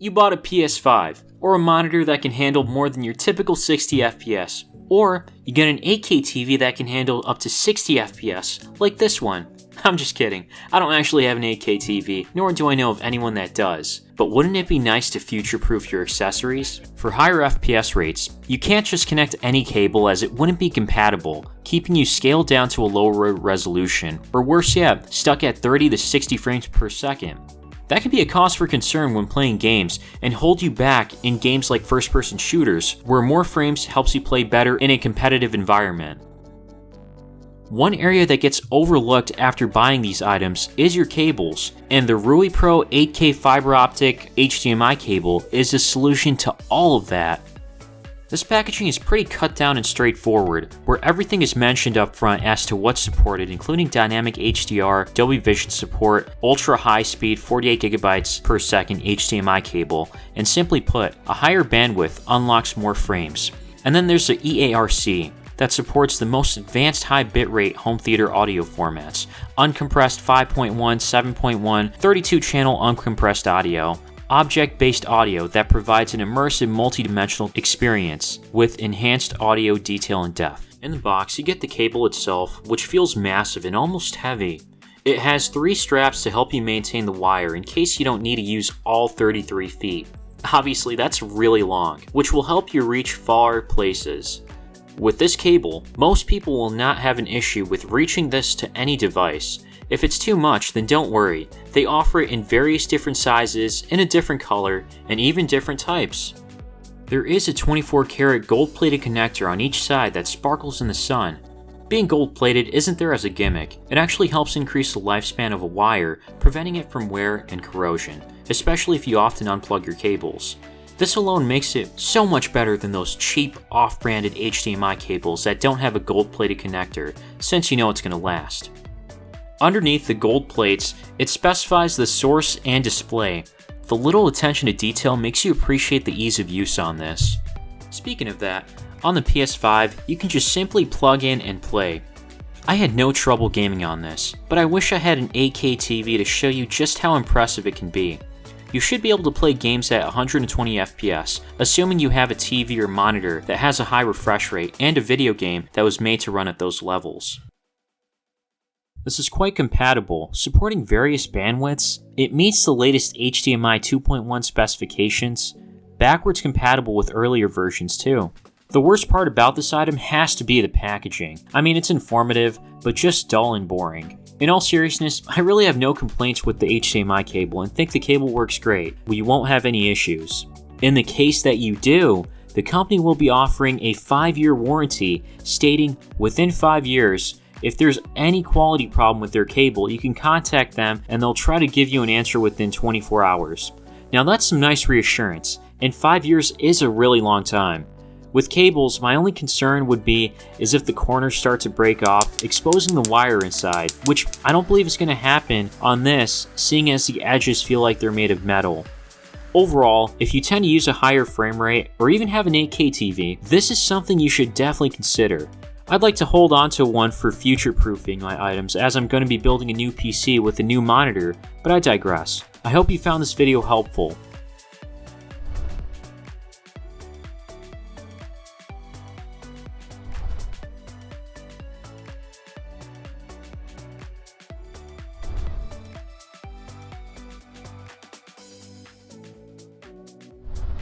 You bought a PS5, or a monitor that can handle more than your typical 60 FPS, or you get an 8K TV that can handle up to 60 FPS, like this one. I'm just kidding, I don't actually have an 8K TV, nor do I know of anyone that does. But wouldn't it be nice to future-proof your accessories? For higher FPS rates, you can't just connect any cable as it wouldn't be compatible, keeping you scaled down to a lower resolution, or worse yet, stuck at 30 to 60 frames per second. That can be a cause for concern when playing games and hold you back in games like first-person shooters, where more frames helps you play better in a competitive environment. One area that gets overlooked after buying these items is your cables, and the RUIPRO 8K fiber optic HDMI cable is the solution to all of that. This packaging is pretty cut down and straightforward, where everything is mentioned up front as to what's supported, including dynamic HDR, Dolby Vision support, ultra high speed 48GB per second HDMI cable, and simply put, a higher bandwidth unlocks more frames. And then there's the eARC that supports the most advanced high bitrate home theater audio formats, uncompressed 5.1, 7.1, 32 channel uncompressed audio, object-based audio that provides an immersive multi-dimensional experience with enhanced audio detail and depth. In the box, you get the cable itself, which feels massive and almost heavy. It has 3 straps to help you maintain the wire in case you don't need to use all 33 feet. Obviously, that's really long, which will help you reach far places. With this cable, most people will not have an issue with reaching this to any device. If it's too much, then don't worry. They offer it in various different sizes, in a different color, and even different types. There is a 24-karat gold-plated connector on each side that sparkles in the sun. Being gold-plated isn't there as a gimmick. It actually helps increase the lifespan of a wire, preventing it from wear and corrosion, especially if you often unplug your cables. This alone makes it so much better than those cheap, off-branded HDMI cables that don't have a gold-plated connector, since you know it's going to last. Underneath the gold plates, it specifies the source and display. The little attention to detail makes you appreciate the ease of use on this. Speaking of that, on the PS5, you can just simply plug in and play. I had no trouble gaming on this, but I wish I had an 8K TV to show you just how impressive it can be. You should be able to play games at 120 FPS, assuming you have a TV or monitor that has a high refresh rate and a video game that was made to run at those levels. This is quite compatible, supporting various bandwidths. It meets the latest HDMI 2.1 specifications, backwards compatible with earlier versions too. The worst part about this item has to be the packaging. I mean, it's informative, but just dull and boring. In all seriousness, I really have no complaints with the HDMI cable and think the cable works great. You won't have any issues. In the case that you do, the company will be offering a 5-year warranty, stating within 5 years, if there's any quality problem with their cable, you can contact them and they'll try to give you an answer within 24 hours. Now that's some nice reassurance, and 5 years is a really long time. With cables, my only concern would be is if the corners start to break off, exposing the wire inside, which I don't believe is going to happen on this, seeing as the edges feel like they're made of metal. Overall, if you tend to use a higher frame rate, or even have an 8K TV, this is something you should definitely consider. I'd like to hold on to one for future-proofing my items, as I'm going to be building a new PC with a new monitor, but I digress. I hope you found this video helpful.